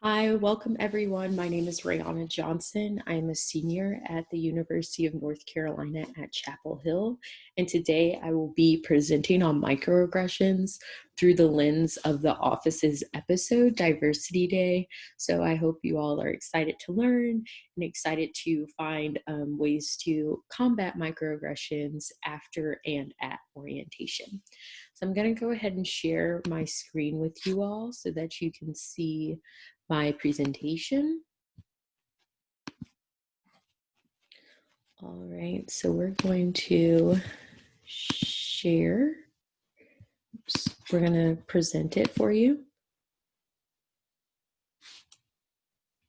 Hi, welcome everyone. My name is Rayana Johnson. I am a senior at the University of North Carolina at Chapel Hill, and today I will be presenting on microaggressions through the lens of the office's episode, Diversity Day. So I hope you all are excited to learn and excited to find ways to combat microaggressions after and at orientation. So I'm going to go ahead and share my screen with you all so that you can see my presentation. All right, so we're going to share. Oops, we're going to present it for you.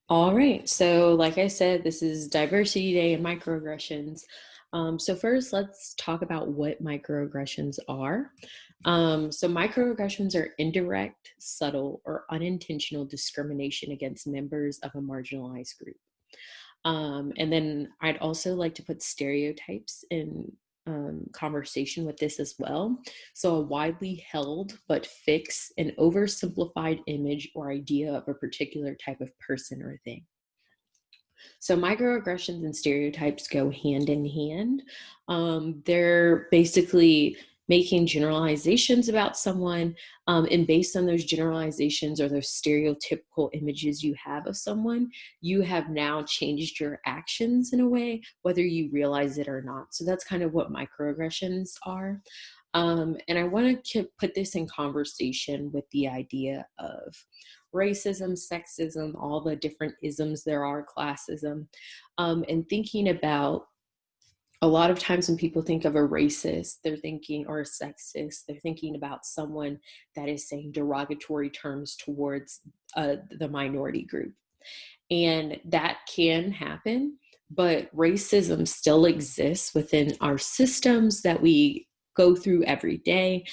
All right, so like I said, this is Diversity Day and microaggressions. So first, let's talk about what microaggressions are. So microaggressions are indirect, subtle, or unintentional discrimination against members of a marginalized group. And then I'd also like to put stereotypes in conversation with this as well. So a widely held but fixed and oversimplified image or idea of a particular type of person or thing. So microaggressions and stereotypes go hand in hand. They're basically making generalizations about someone, and based on those generalizations or those stereotypical images you have of someone, you have now changed your actions in a way, whether you realize it or not. So that's kind of what microaggressions are. And I want to put this in conversation with the idea of racism, sexism, all the different isms there are, classism, and thinking about a lot of times when people think of a racist, they're thinking, or a sexist, they're thinking about someone that is saying derogatory terms towards the minority group. And that can happen, but racism still exists within our systems that we go through every day.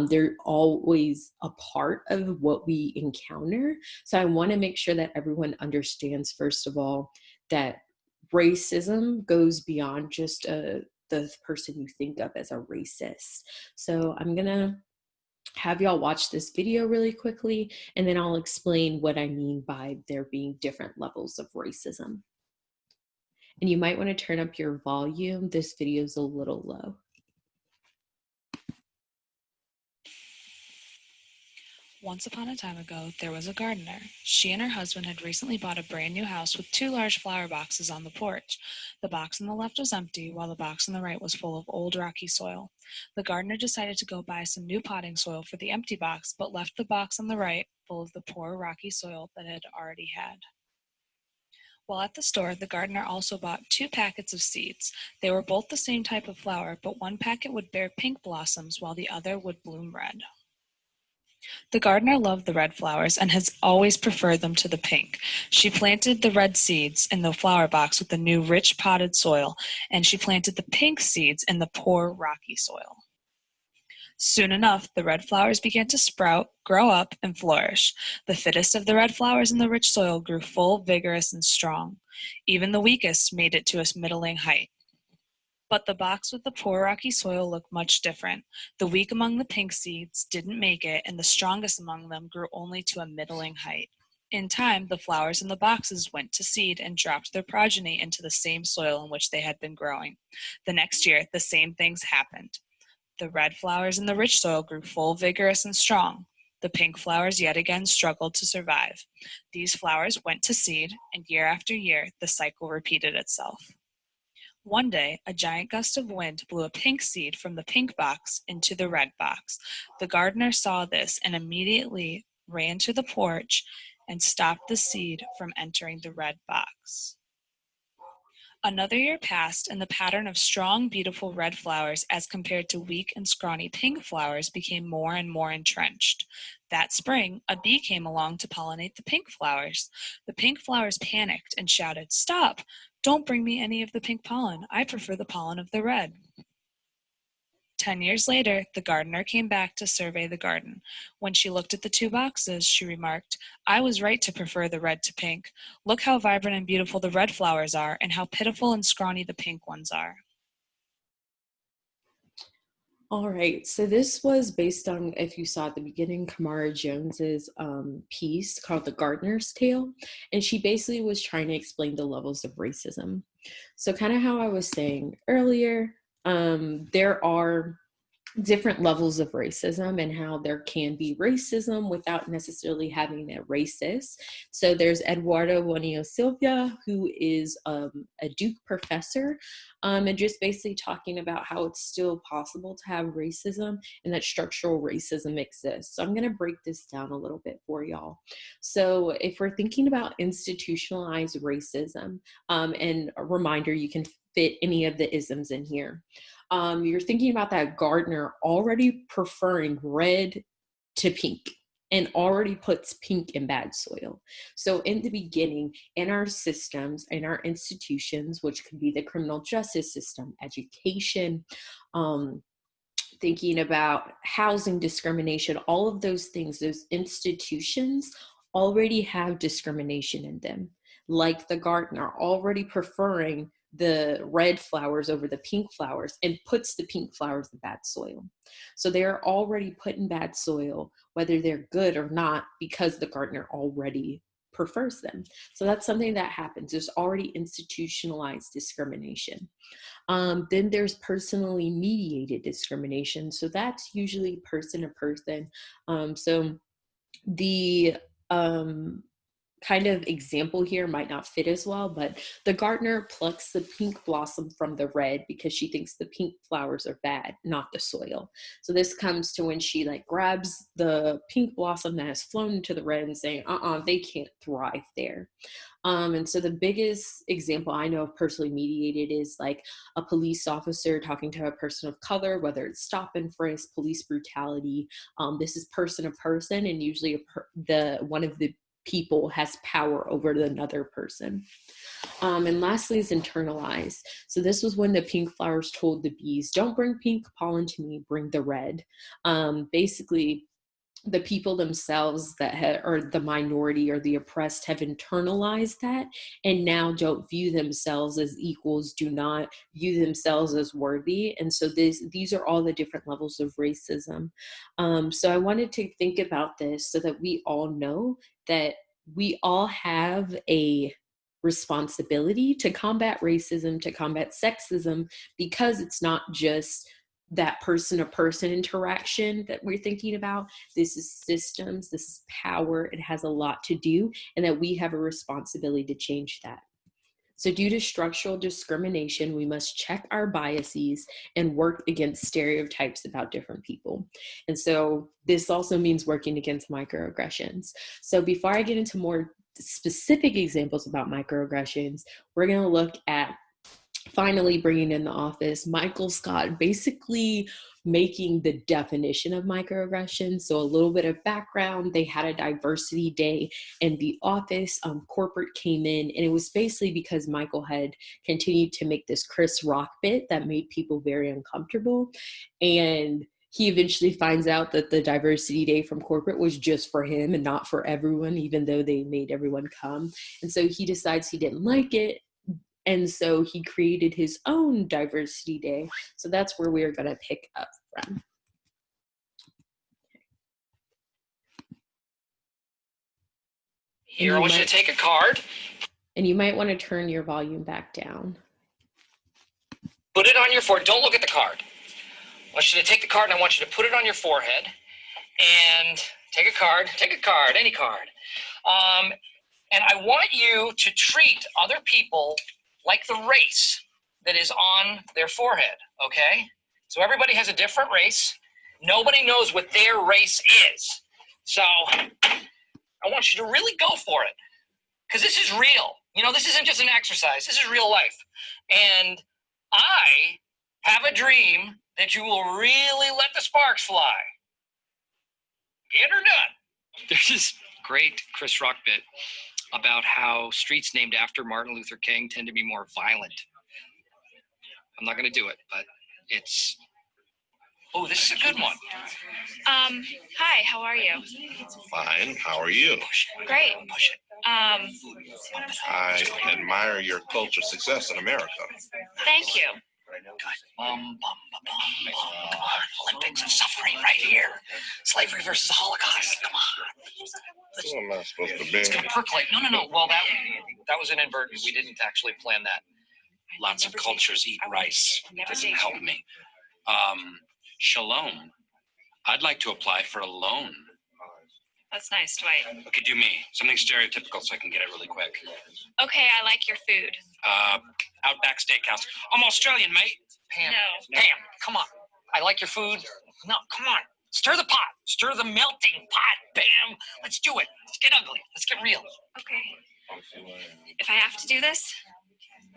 They're always a part of what we encounter. So I want to make sure that everyone understands, first of all, that racism goes beyond just the person you think of as a racist. So I'm going to have y'all watch this video really quickly, and then I'll explain what I mean by there being different levels of racism. And you might want to turn up your volume. This video is a little low. Once upon a time ago, there was a gardener. She and her husband had recently bought a brand new house with 2 large flower boxes on the porch. The box on the left was empty, while the box on the right was full of old rocky soil. The gardener decided to go buy some new potting soil for the empty box, but left the box on the right full of the poor rocky soil that it had already had. While at the store, the gardener also bought 2 packets of seeds. They were both the same type of flower, but one packet would bear pink blossoms while the other would bloom red. The gardener loved the red flowers and has always preferred them to the pink. She planted the red seeds in the flower box with the new rich potted soil, and she planted the pink seeds in the poor rocky soil. Soon enough, the red flowers began to sprout, grow up, and flourish. The fittest of the red flowers in the rich soil grew full, vigorous, and strong. Even the weakest made it to a middling height. But the box with the poor rocky soil looked much different. The weak among the pink seeds didn't make it, and the strongest among them grew only to a middling height. In time, the flowers in the boxes went to seed and dropped their progeny into the same soil in which they had been growing. The next year, the same things happened. The red flowers in the rich soil grew full, vigorous, and strong. The pink flowers yet again struggled to survive. These flowers went to seed, and year after year, the cycle repeated itself. One day, a giant gust of wind blew a pink seed from the pink box into the red box. The gardener saw this and immediately ran to the porch and stopped the seed from entering the red box. Another year passed, and the pattern of strong, beautiful red flowers as compared to weak and scrawny pink flowers became more and more entrenched. That spring, a bee came along to pollinate the pink flowers. The pink flowers panicked and shouted, "Stop! Don't bring me any of the pink pollen. I prefer the pollen of the red." 10 years later, the gardener came back to survey the garden. When she looked at the 2 boxes, she remarked, "I was right to prefer the red to pink. Look how vibrant and beautiful the red flowers are, and how pitiful and scrawny the pink ones are." All right, so this was based on, if you saw at the beginning, Kamara Jones's piece called The Gardener's Tale, and she basically was trying to explain the levels of racism. So kind of how I was saying earlier, there are different levels of racism and how there can be racism without necessarily having that racist. So there's Eduardo Bonilla Silva, who is a Duke professor, and just basically talking about how it's still possible to have racism and that structural racism exists. So I'm going to break this down a little bit for y'all. So if we're thinking about institutionalized racism, and a reminder, you can fit any of the isms in here. You're thinking about that gardener already preferring red to pink and already puts pink in bad soil. So in the beginning, in our systems, in our institutions, which could be the criminal justice system, education, thinking about housing discrimination, all of those things, those institutions already have discrimination in them. Like the gardener already preferring the red flowers over the pink flowers and puts the pink flowers in bad soil. So they're already put in bad soil, whether they're good or not, because the gardener already prefers them. So that's something that happens. There's already institutionalized discrimination. Then there's personally mediated discrimination. So that's usually person to person. So the kind of example here might not fit as well, but the gardener plucks the pink blossom from the red because she thinks the pink flowers are bad, not the soil. So this comes to when she like grabs the pink blossom that has flown into the red and saying, they can't thrive there. And so the biggest example I know of personally mediated is like a police officer talking to a person of color, whether it's stop and frisk, police brutality. This is person to person, and usually one of the people has power over another person. And lastly is internalized. So this was when the pink flowers told the bees, don't bring pink pollen to me, bring the red. Basically, the people themselves that or the minority or the oppressed have internalized that and now don't view themselves as equals, do not view themselves as worthy. And so these are all the different levels of racism. So I wanted to think about this so that we all know that we all have a responsibility to combat racism, to combat sexism, because it's not just that person-to-person interaction that we're thinking about. This is systems, this is power, it has a lot to do, and that we have a responsibility to change that. So due to structural discrimination, we must check our biases and work against stereotypes about different people. And so this also means working against microaggressions. So before I get into more specific examples about microaggressions, we're going to look at finally bringing in the office, Michael Scott basically making the definition of microaggressions. So a little bit of background, they had a diversity day in the office, corporate came in, and it was basically because Michael had continued to make this Chris Rock bit that made people very uncomfortable. And he eventually finds out that the diversity day from corporate was just for him and not for everyone, even though they made everyone come. And so he decides he didn't like it. And so he created his own diversity day. So that's where we're going to pick up from. Here, I want you to take a card. And you might want to turn your volume back down. Put it on your forehead. Don't look at the card. I want you to take the card and I want you to put it on your forehead. And take a card, any card. And I want you to treat other people like the race that is on their forehead, okay? So everybody has a different race. Nobody knows what their race is. So I want you to really go for it, because this is real. You know, this isn't just an exercise. This is real life. And I have a dream that you will really let the sparks fly. Get her done. There's this great Chris Rock bit about how streets named after Martin Luther King tend to be more violent. I'm not going to do it, but it's... Oh, this is a good one. Hi, how are you? Fine, how are you? Great. Push it. I admire your culture's success in America. Thank you. Bum, bum, bum, bum, bum. Come on. Olympics of suffering right here. Slavery versus the Holocaust. Come on. Who am I supposed to be? It's gonna percolate. No. Well, that was an inadvertent. We didn't actually plan that. Lots of cultures eat rice. It doesn't help me. Shalom. I'd like to apply for a loan. That's nice, Dwight. Okay, do me. Something stereotypical so I can get it really quick. Okay, I like your food. Outback Steakhouse. I'm Australian, mate. Pam. No. Pam, come on. I like your food. No, come on. Stir the pot. Stir the melting pot, Pam. Let's do it. Let's get ugly. Let's get real. Okay. If I have to do this,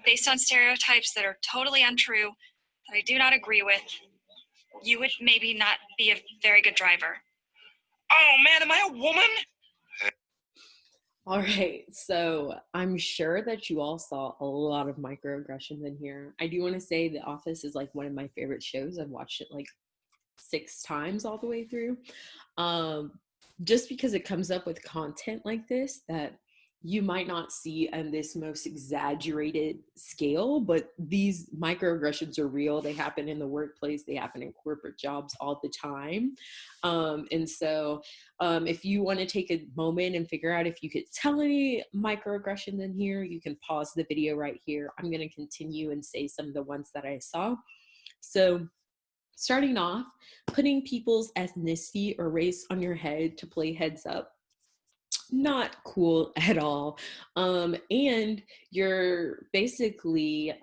based on stereotypes that are totally untrue, that I do not agree with, you would maybe not be a very good driver. Oh, man, am I a woman? All right, so I'm sure that you all saw a lot of microaggressions in here. I do want to say The Office is like one of my favorite shows. I've watched it like 6 times all the way through. Just because it comes up with content like this that you might not see on this most exaggerated scale, but these microaggressions are real. They happen in the workplace. They happen in corporate jobs all the time. And so if you want to take a moment and figure out if you could tell any microaggressions in here, you can pause the video right here. I'm going to continue and say some of the ones that I saw. So starting off, putting people's ethnicity or race on your head to play heads up. Not cool at all. And you're basically,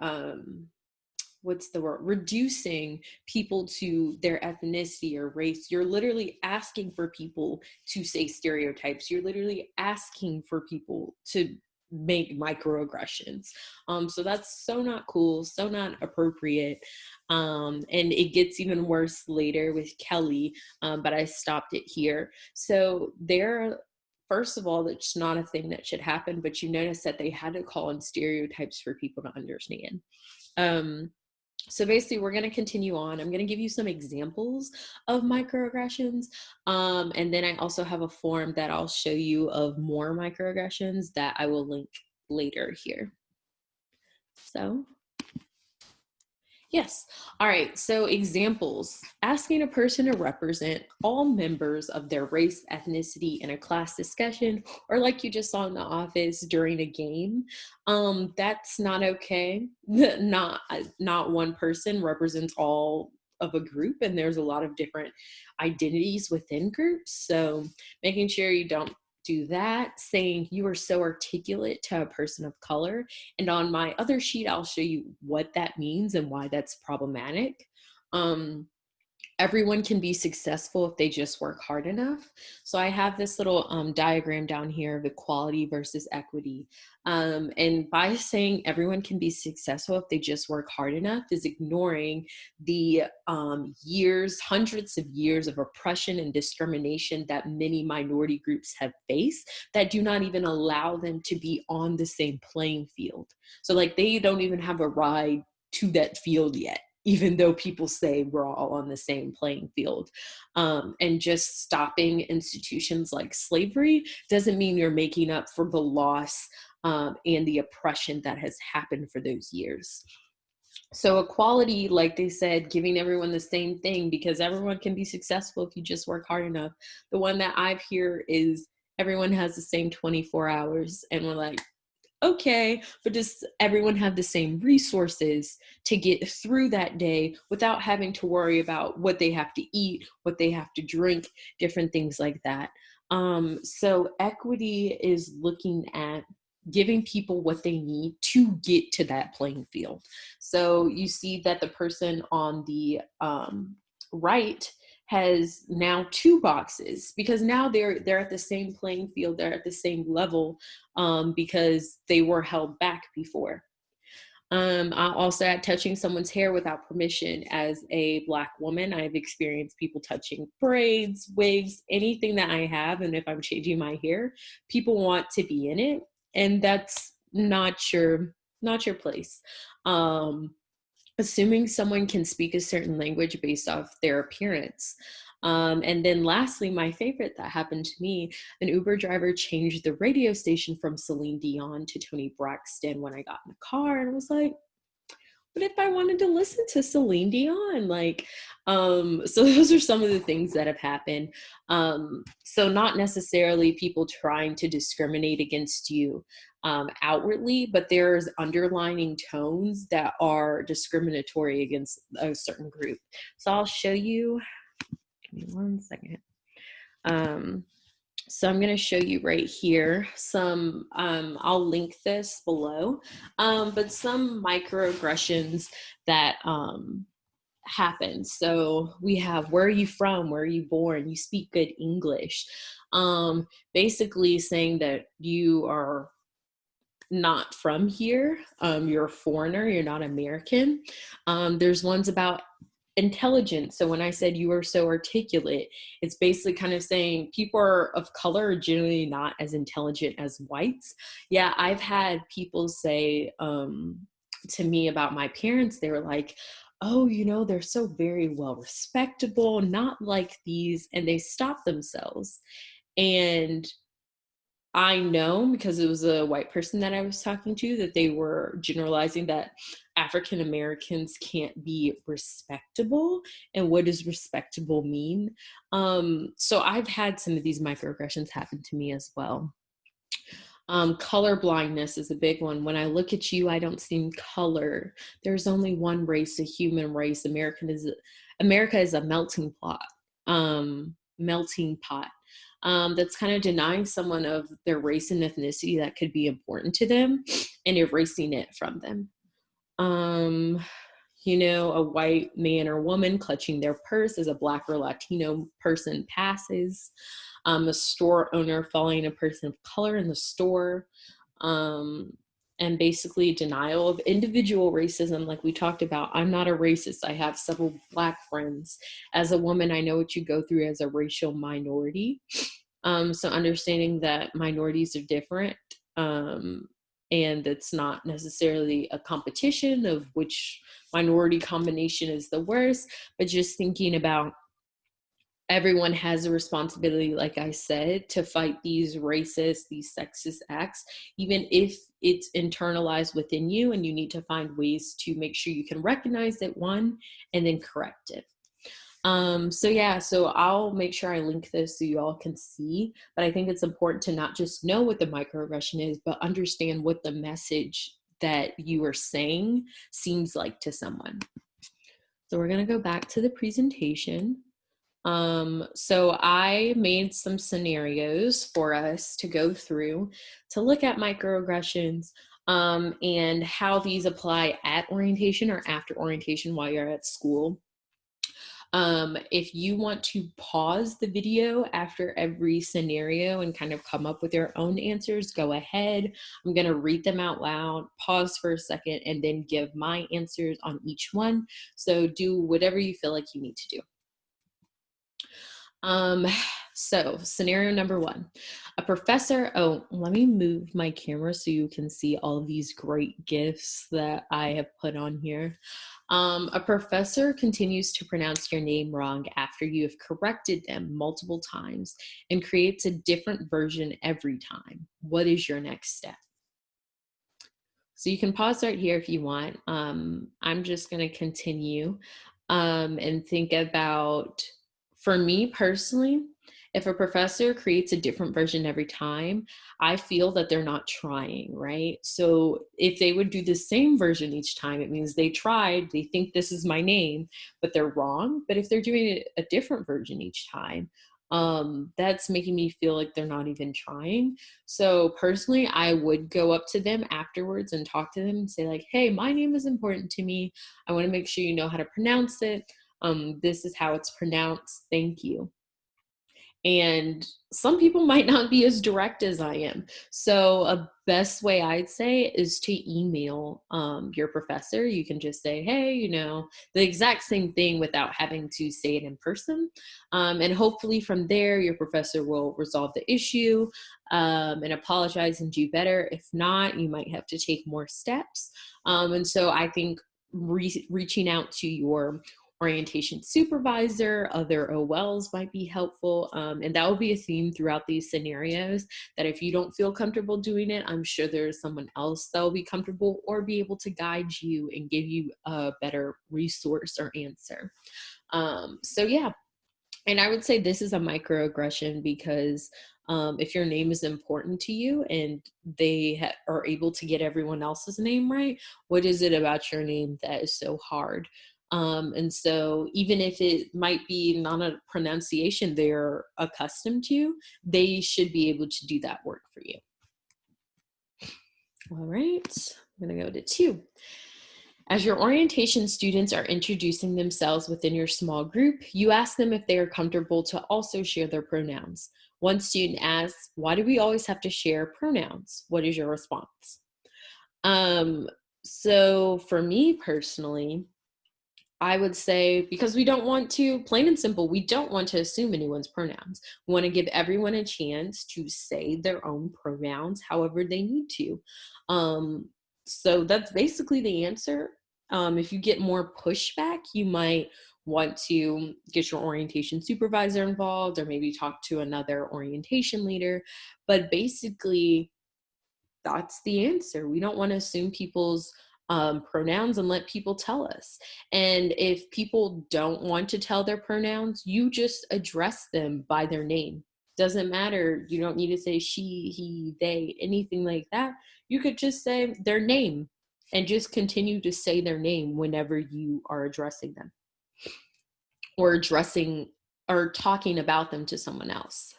reducing people to their ethnicity or race. You're literally asking for people to say stereotypes. You're literally asking for people to make microaggressions. So that's so not cool, so not appropriate. And it gets even worse later with Kelly, but I stopped it here. So first of all, that's not a thing that should happen, but you notice that they had to call in stereotypes for people to understand. So basically, we're going to continue on. I'm going to give you some examples of microaggressions. And then I also have a form that I'll show you of more microaggressions that I will link later here. So yes. All right. So examples, asking a person to represent all members of their race, ethnicity in a class discussion, or like you just saw in The Office during a game. That's not okay. Not one person represents all of a group, and there's a lot of different identities within groups. So making sure you don't do that, saying you are so articulate to a person of color. And on my other sheet, I'll show you what that means and why that's problematic. Everyone can be successful if they just work hard enough. So I have this little diagram down here of equality versus equity. And by saying everyone can be successful if they just work hard enough is ignoring the hundreds of years of oppression and discrimination that many minority groups have faced that do not even allow them to be on the same playing field. So like they don't even have a ride to that field yet, even though people say we're all on the same playing field. And just stopping institutions like slavery doesn't mean you're making up for the loss and the oppression that has happened for those years. So equality, like they said, giving everyone the same thing because everyone can be successful if you just work hard enough. The one that I've heard is everyone has the same 24 hours. And we're like, okay, but does everyone have the same resources to get through that day without having to worry about what they have to eat, what they have to drink, different things like that? So equity is looking at giving people what they need to get to that playing field. So you see that the person on the right has now 2 boxes because now they're at the same playing field, they're at the same level because they were held back before. I also add touching someone's hair without permission. As a Black woman, I've experienced people touching braids, wigs, anything that I have, and if I'm changing my hair, people want to be in it, and that's not your place. Assuming someone can speak a certain language based off their appearance. And then lastly, my favorite that happened to me, an Uber driver changed the radio station from Celine Dion to Toni Braxton when I got in the car, and I was like, what if I wanted to listen to Celine Dion? Like, so those are some of the things that have happened. So not necessarily people trying to discriminate against you outwardly, but there's underlining tones that are discriminatory against a certain group. So I'll show you, give me one second. So I'm going to show you right here some, I'll link this below, but some microaggressions that happen. So we have, where are you from? Where are you born? You speak good English. Basically saying that you are not from here. You're a foreigner. You're not American. There's ones about intelligence. So when I said you are so articulate, it's basically kind of saying people of color are generally not as intelligent as whites. Yeah, I've had people say to me about my parents, they were like, oh, you know, they're so very well respectable, not like these, and they stop themselves. And I know, because it was a white person that I was talking to, that they were generalizing that African Americans can't be respectable. And what does respectable mean? So I've had some of these microaggressions happen to me as well. Color blindness is a big one. When I look at you, I don't see color. There's only one race, a human race. America is a melting pot. That's kind of denying someone of their race and ethnicity that could be important to them and erasing it from them. You know, a white man or woman clutching their purse as a Black or Latino person passes. A store owner following a person of color in the store. And basically denial of individual racism, like we talked about. I'm not a racist. I have several Black friends. As a woman, I know what you go through as a racial minority. So understanding that minorities are different, and it's not necessarily a competition of which minority combination is the worst, but just thinking about everyone has a responsibility, like I said, to fight these racist, these sexist acts, even if it's internalized within you and you need to find ways to make sure you can recognize it, one, and then correct it. So I'll make sure I link this so you all can see, but I think it's important to not just know what the microaggression is, but understand what the message that you are saying seems like to someone. So we're going to go back to the presentation. So I made some scenarios for us to go through to look at microaggressions, and how these apply at orientation or after orientation while you're at school. If you want to pause the video after every scenario and kind of come up with your own answers, go ahead. I'm going to read them out loud, pause for a second, and then give my answers on each one. So do whatever you feel like you need to do. So scenario number one, a professor, let me move my camera so you can see all of these great GIFs that I have put on here. A professor continues to pronounce your name wrong after you have corrected them multiple times and creates a different version every time. What is your next step? So you can pause right here if you want. I'm just going to continue and think about, for me personally, if a professor creates a different version every time, I feel that they're not trying, right? So if they would do the same version each time, it means they tried, they think this is my name, but they're wrong. But if they're doing a different version each time, that's making me feel like they're not even trying. So personally, I would go up to them afterwards and talk to them and say like, hey, my name is important to me. I want to make sure you know how to pronounce it. This is how it's pronounced. Thank you. And some people might not be as direct as I am. So a best way I'd say is to email your professor. You can just say, hey, you know, the exact same thing without having to say it in person. And hopefully from there, your professor will resolve the issue and apologize and do better. If not, you might have to take more steps. And so I think reaching out to your orientation supervisor, other OLs might be helpful. And that will be a theme throughout these scenarios, that if you don't feel comfortable doing it, I'm sure there's someone else that will be comfortable or be able to guide you and give you a better resource or answer. So yeah, and I would say this is a microaggression because if your name is important to you and they are able to get everyone else's name right, what is it about your name that is so hard? And so even if it might be not a pronunciation they're accustomed to, they should be able to do that work for you. All right, I'm gonna go to 2. As your orientation students are introducing themselves within your small group, you ask them if they are comfortable to also share their pronouns. One student asks, "Why do we always have to share pronouns?" What is your response? So for me personally, I would say because we don't want to, plain and simple, we don't want to assume anyone's pronouns. We want to give everyone a chance to say their own pronouns however they need to. So that's basically the answer. If you get more pushback, you might want to get your orientation supervisor involved or maybe talk to another orientation leader. But basically, that's the answer. We don't want to assume people's pronouns and let people tell us. And if people don't want to tell their pronouns, you just address them by their name. Doesn't matter. You don't need to say she, he, they, anything like that. You could just say their name and just continue to say their name whenever you are addressing them or addressing or talking about them to someone else.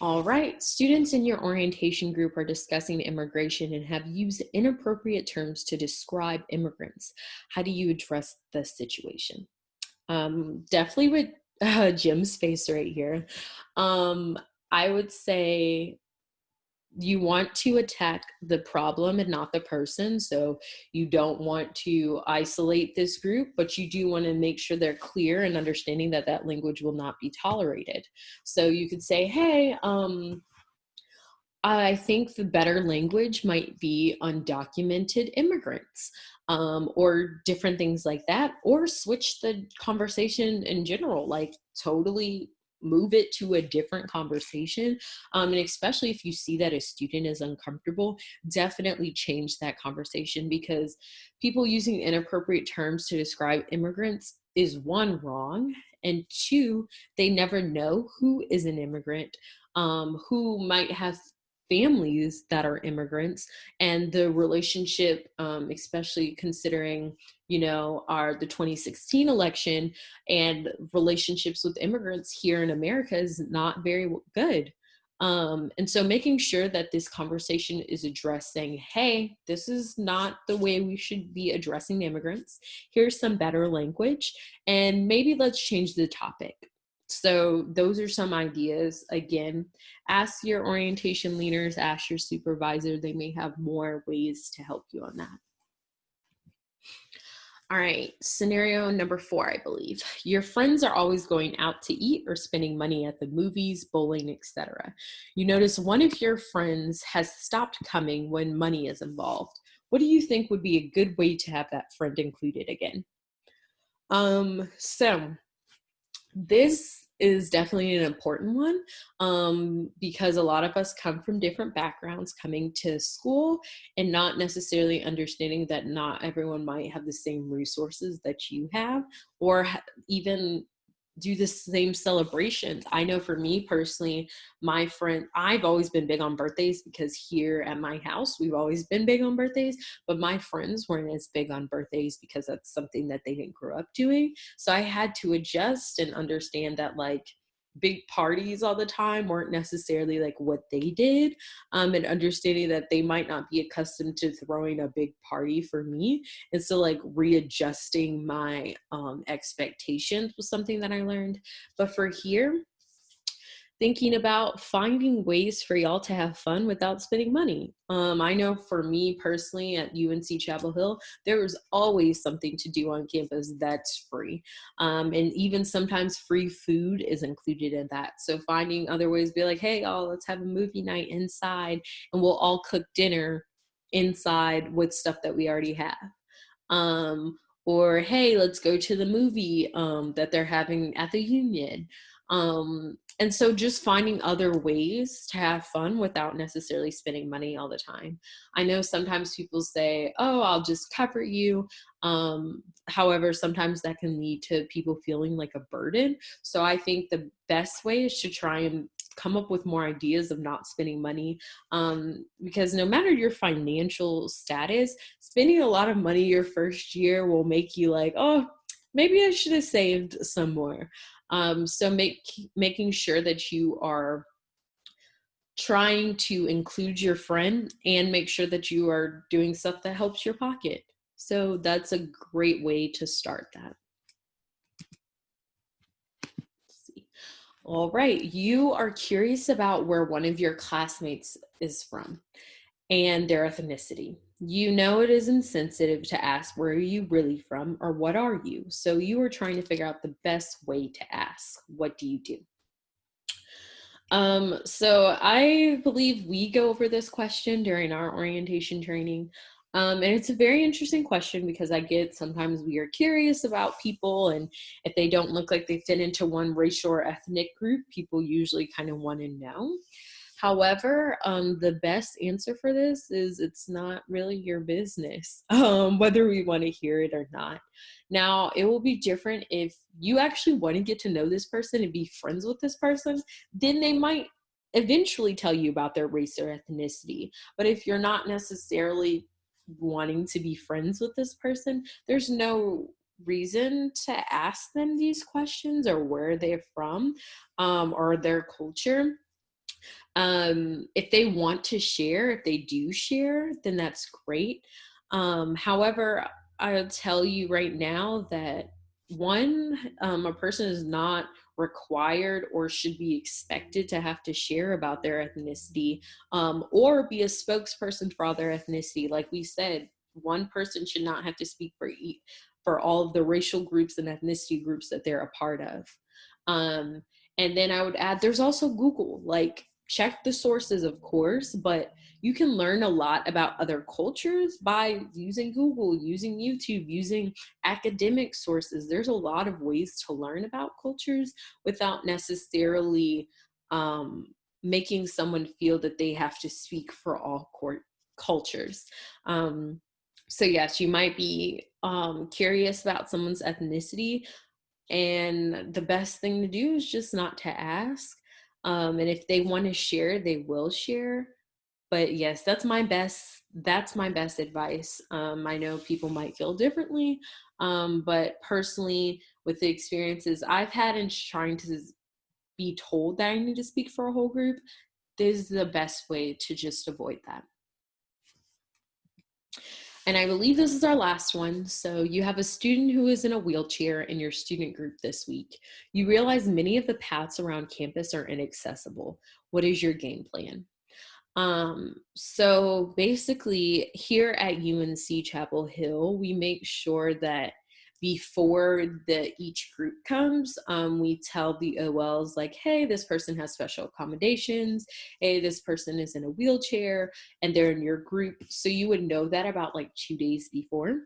All right, students in your orientation group are discussing immigration and have used inappropriate terms to describe immigrants. How do you address the situation? Definitely with Jim's face right here. I would say you want to attack the problem and not the person. So you don't want to isolate this group, but you do want to make sure they're clear and understanding that that language will not be tolerated. So you could say, hey, I think the better language might be undocumented immigrants, or different things like that, or switch the conversation in general, like totally move it to a different conversation. And especially if you see that a student is uncomfortable, definitely change that conversation, because people using inappropriate terms to describe immigrants is, one, wrong, and two, they never know who is an immigrant, who might have families that are immigrants, and the relationship, especially considering, the 2016 election, and relationships with immigrants here in America is not very good. And so making sure that this conversation is addressed, saying, hey, this is not the way we should be addressing immigrants. Here's some better language, and maybe let's change the topic. So those are some ideas. Again, ask your orientation leaders, ask your supervisor. They may have more ways to help you on that. All right, scenario number 4, I believe. Your friends are always going out to eat or spending money at the movies, bowling, etc. You notice one of your friends has stopped coming when money is involved. What do you think would be a good way to have that friend included again? So this is definitely an important one, because a lot of us come from different backgrounds coming to school and not necessarily understanding that not everyone might have the same resources that you have, or even do the same celebrations. I know for me personally, my friend, I've always been big on birthdays because here at my house, we've always been big on birthdays, but my friends weren't as big on birthdays because that's something that they didn't grow up doing. So I had to adjust and understand that, like, big parties all the time weren't necessarily like what they did, and understanding that they might not be accustomed to throwing a big party for me. And so like readjusting my expectations was something that I learned. But for here, thinking about finding ways for y'all to have fun without spending money. I know for me personally at UNC Chapel Hill, there is always something to do on campus that's free. And even sometimes free food is included in that. So finding other ways to be like, hey, y'all, let's have a movie night inside and we'll all cook dinner inside with stuff that we already have. or hey, let's go to the movie that they're having at the union. And so just finding other ways to have fun without necessarily spending money all the time. I know sometimes people say, oh, I'll just cover you. However, sometimes that can lead to people feeling like a burden. So I think the best way is to try and come up with more ideas of not spending money, because no matter your financial status, spending a lot of money your first year will make you like, oh, maybe I should have saved some more. So making sure that you are trying to include your friend and make sure that you are doing stuff that helps your pocket. So that's a great way to start that. Let's see. All right, you are curious about where one of your classmates is from and their ethnicity. You know it is insensitive to ask, where are you really from, or what are you? So you are trying to figure out the best way to ask. What do you do? So I believe we go over this question during our orientation training. And it's a very interesting question because I get sometimes we are curious about people, and if they don't look like they fit into one racial or ethnic group, people usually kind of want to know. However, the best answer for this is it's not really your business, whether we want to hear it or not. Now, it will be different if you actually want to get to know this person and be friends with this person, then they might eventually tell you about their race or ethnicity. But if you're not necessarily wanting to be friends with this person, there's no reason to ask them these questions or where they're from, or their culture. If they want to share, if they do share, then that's great. However, I'll tell you right now that a person is not required or should be expected to have to share about their ethnicity, or be a spokesperson for all their ethnicity. Like we said, one person should not have to speak for all of the racial groups and ethnicity groups that they're a part of. And then I would add, there's also Google. Like, check the sources, of course, but you can learn a lot about other cultures by using Google, using YouTube, using academic sources. There's a lot of ways to learn about cultures without necessarily making someone feel that they have to speak for all cultures. So yes, you might be curious about someone's ethnicity, and the best thing to do is just not to ask. And if they want to share, they will share. But yes, that's my best advice. I know people might feel differently, but personally, with the experiences I've had in trying to be told that I need to speak for a whole group, this is the best way to just avoid that. And I believe this is our last one. So you have a student who is in a wheelchair in your student group this week. You realize many of the paths around campus are inaccessible. What is your game plan? So basically here at UNC Chapel Hill, we make sure that before each group comes, we tell the OLs like, hey, this person has special accommodations. Hey, this person is in a wheelchair and they're in your group. So you would know that about like 2 days before.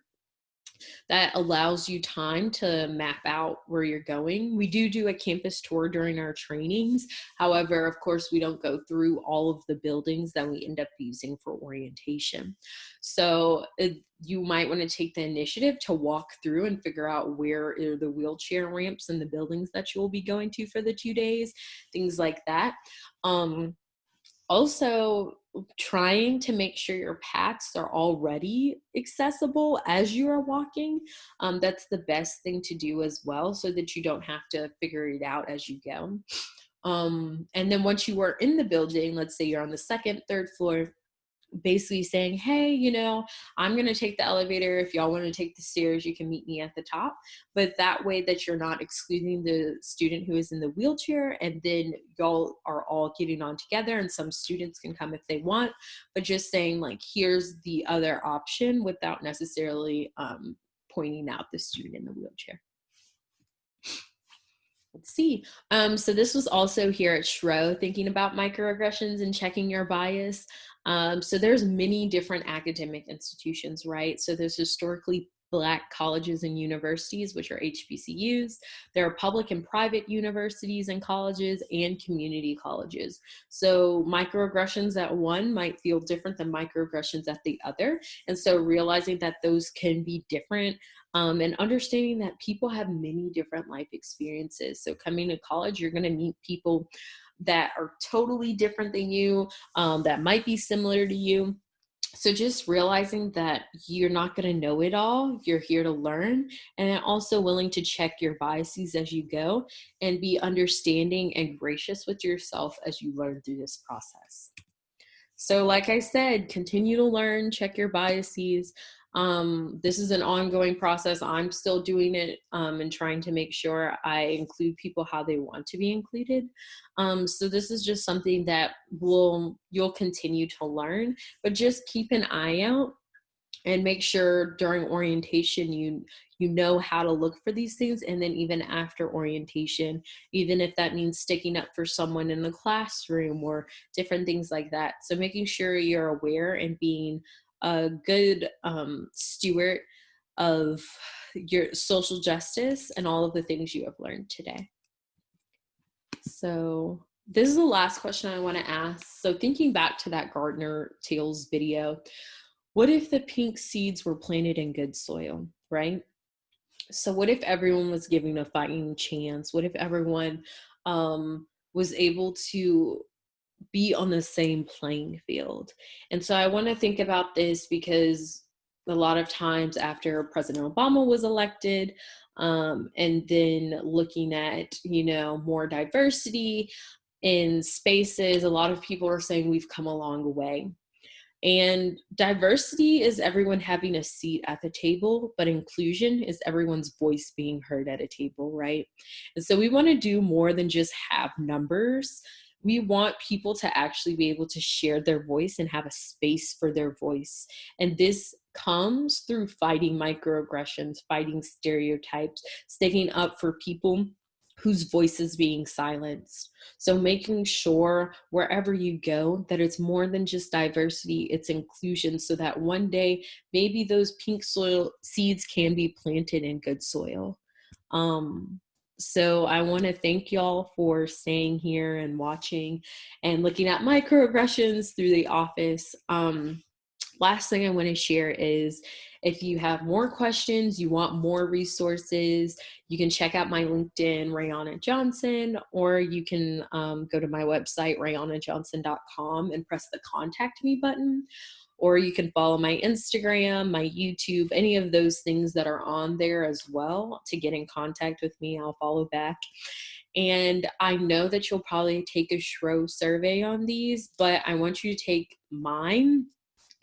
That allows you time to map out where you're going. We do a campus tour during our trainings. However, of course, we don't go through all of the buildings that we end up using for orientation. So you might want to take the initiative to walk through and figure out where are the wheelchair ramps and the buildings that you'll be going to for the 2 days, things like that. Also, trying to make sure your paths are already accessible as you are walking. That's the best thing to do as well, so that you don't have to figure it out as you go. And then once you are in the building, let's say you're on the second, third floor, basically saying, hey, I'm going to take the elevator. If y'all want to take the stairs, you can meet me at the top. But that way that you're not excluding the student who is in the wheelchair, and then y'all are all getting on together, and some students can come if they want, but just saying like, here's the other option without necessarily pointing out the student in the wheelchair. Let's see. So this was also here at SROW, thinking about microaggressions and checking your bias. So there's many different academic institutions, right? So there's historically Black colleges and universities, which are HBCUs. There are public and private universities and colleges and community colleges. So microaggressions at one might feel different than microaggressions at the other. And so realizing that those can be different, and understanding that people have many different life experiences. So coming to college, you're going to meet people that are totally different than you, that might be similar to you. So just realizing that you're not going to know it all, you're here to learn, and also willing to check your biases as you go and be understanding and gracious with yourself as you learn through this process. So like I said, continue to learn, check your biases. This is an ongoing process. I'm still doing it, and trying to make sure I include people how they want to be included. So this is just something that you'll continue to learn, but just keep an eye out and make sure during orientation you know how to look for these things, and then even after orientation, even if that means sticking up for someone in the classroom or different things like that. So making sure you're aware and being a good steward of your social justice and all of the things you have learned today. So this is the last question I want to ask. So thinking back to that Gardner Tales video, what if the pink seeds were planted in good soil, right? So what if everyone was given a fighting chance? What if everyone was able to be on the same playing field? And so I want to think about this because a lot of times after President Obama was elected, and then looking at, more diversity in spaces, a lot of people are saying we've come a long way. And diversity is everyone having a seat at the table, but inclusion is everyone's voice being heard at a table, right? And so we want to do more than just have numbers. We want people to actually be able to share their voice and have a space for their voice. And this comes through fighting microaggressions, fighting stereotypes, sticking up for people whose voice is being silenced. So making sure wherever you go that it's more than just diversity, it's inclusion, so that one day maybe those pink soil seeds can be planted in good soil. So I want to thank y'all for staying here and watching and looking at microaggressions through the office. Last thing I want to share is if you have more questions, you want more resources, you can check out my LinkedIn, Rayana Johnson, or you can go to my website, rayanajohnson.com, and press the contact me button. Or you can follow my Instagram, my YouTube, any of those things that are on there as well to get in contact with me. I'll follow back. And I know that you'll probably take a SROW survey on these, but I want you to take mine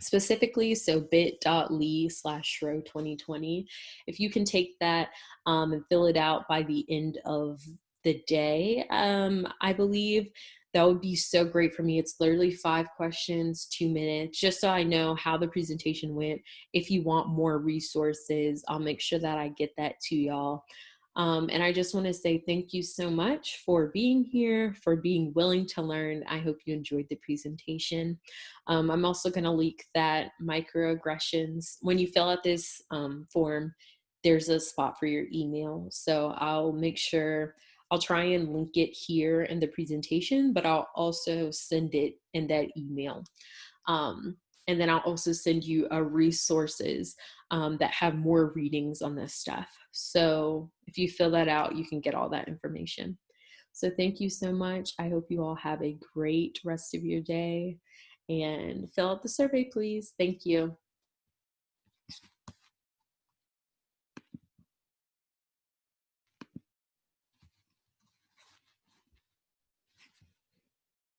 specifically, so bit.ly/SROW 2020. If you can take that and fill it out by the end of the day, I believe that would be so great for me. It's literally 5 questions, 2 minutes, just so I know how the presentation went. If you want more resources, I'll make sure that I get that to y'all. And I just want to say thank you so much for being here, for being willing to learn. I hope you enjoyed the presentation. I'm also going to link that microaggressions. When you fill out this form, there's a spot for your email. So I'll make sure, I'll try and link it here in the presentation, but I'll also send it in that email. And then I'll also send you resources that have more readings on this stuff. So if you fill that out, you can get all that information. So thank you so much. I hope you all have a great rest of your day, and fill out the survey, please. Thank you.